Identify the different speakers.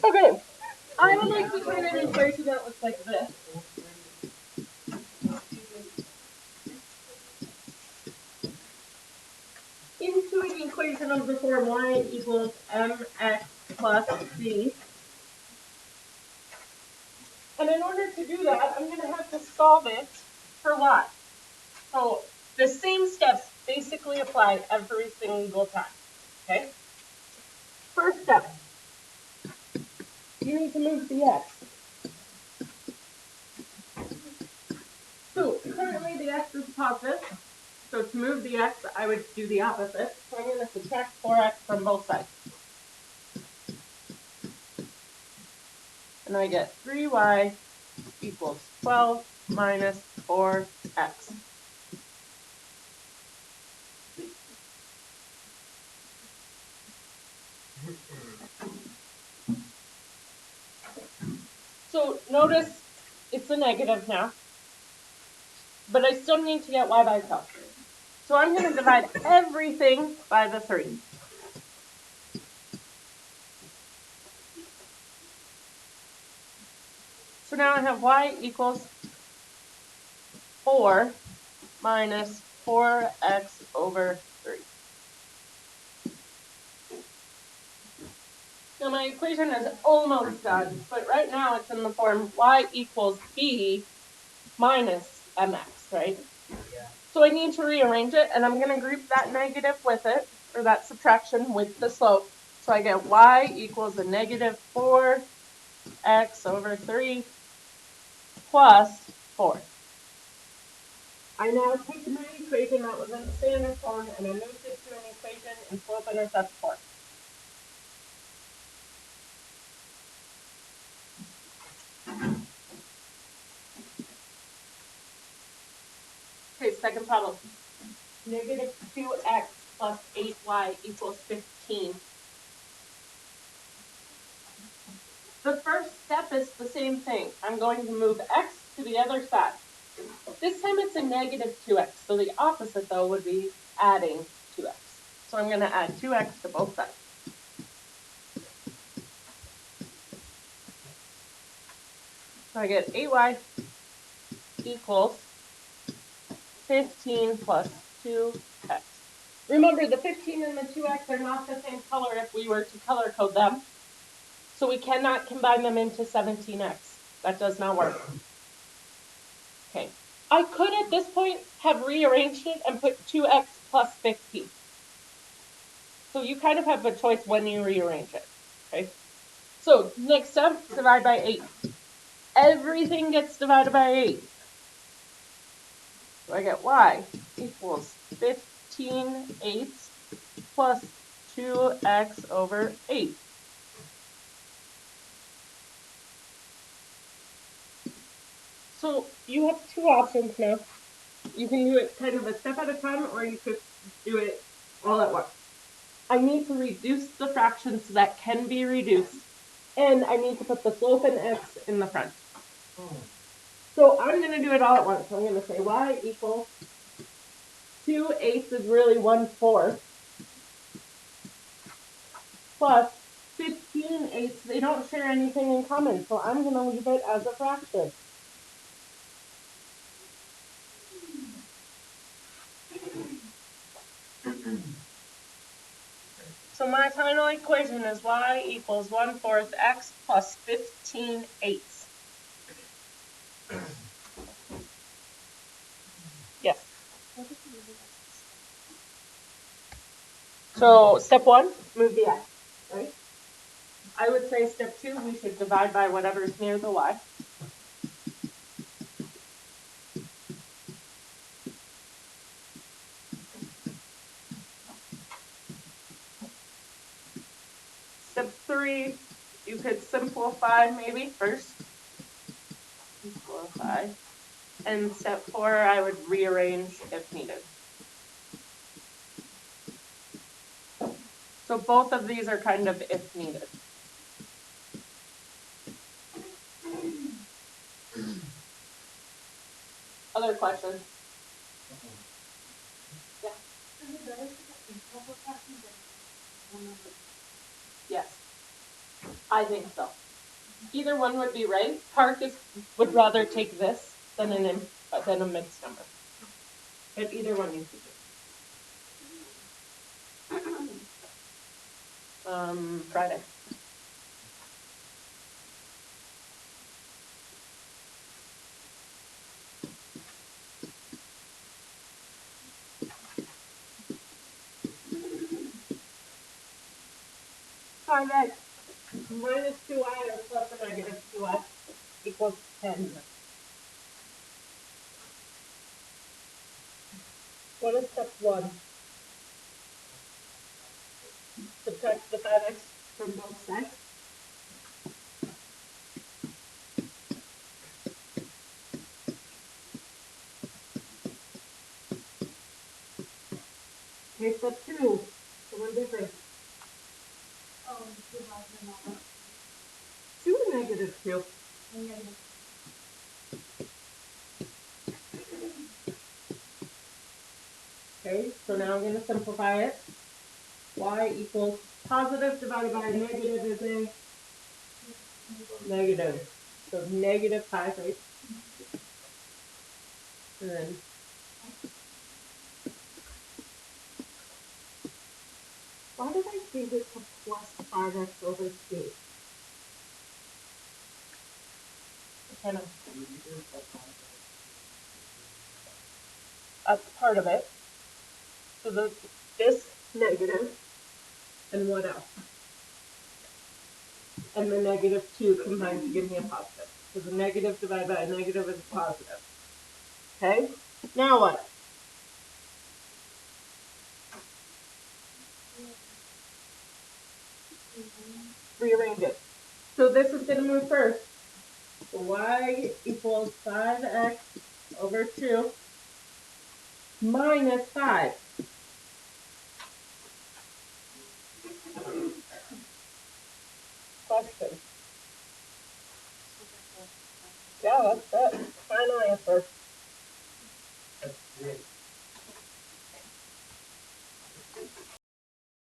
Speaker 1: Okay, I would like to turn an equation that looks like this. Into an equation of the form y equals mx plus c. And in order to do that, I'm going to have to solve it for y. So the same steps basically apply every single time. Okay? First step, you need to move the x. So currently the x is positive. So to move the x, I would do the opposite. So I'm going to subtract 4x from both sides. And I get 3y equals 12 minus 4x. So notice it's a negative now, but I still need to get y by itself. So I'm going to divide everything by the 3. So now I have y equals 4 minus 4x over 3. Now my equation is almost done, but right now it's in the form y equals b minus mx, right? Yeah. So I need to rearrange it, and I'm going to group that negative with it, or that subtraction with the slope. So I get y equals a negative 4x over 3 plus 4. I now take my equation that was in the standard form, and I moved it to an equation in slope-intercept form. Okay, second problem. Negative 2x plus 8y equals 15. The first step is the same thing. I'm going to move x to the other side. This time it's a negative 2x, so the opposite, though, would be adding 2x. So I'm going to add 2x to both sides. So I get 8y equals 15 plus 2x. Remember, the 15 and the 2x are not the same color if we were to color code them. So we cannot combine them into 17x. That does not work. Okay. I could, at this point, have rearranged it and put 2x plus 15. So you kind of have a choice when you rearrange it. Okay. So next step, divide by 8. Everything gets divided by 8. So I get y equals 15 eighths plus 2x over 8. So you have two options now. You can do it kind of a step at a time, or you could do it all at once. I need to reduce the fractions that can be reduced, and I need to put the slope and x in the front. So I'm going to do it all at once. I'm going to say y equals 2/8 is really 1/4 plus 15/8. They don't share anything in common, so I'm going to leave it as a fraction. So my final equation is y equals 1/4 x plus 15/8. Yes. So step 1, move the x, right? I would say step 2, we should divide by whatever is near the y. Step 3, you could simplify maybe first. Simplify. And step 4, I would rearrange if needed. So both of these are kind of if needed. Other questions? Yeah. Yes, I think so. Either one would be right. Park would rather take this than a mixed number. But either one you could do. Friday. Friday. Minus 2i or plus or negative 2i equals 10. What is step 1? Subtract the 5x from both sides. Okay, step 2. One difference. 2 or negative 2? Okay, so now I'm going to simplify it. Y equals positive divided by negative is a negative. So negative 5, right? And then why did I change it to plus 5x over 2? Kind of, that's part of it. So this negative, and what else? And the negative 2 combined to give me a positive. So the negative divided by a negative is a positive. Okay? Now what? Rearrange it. So this is going to move first. So y equals 5x over 2 minus 5. Question. Yeah, that's it. Final answer.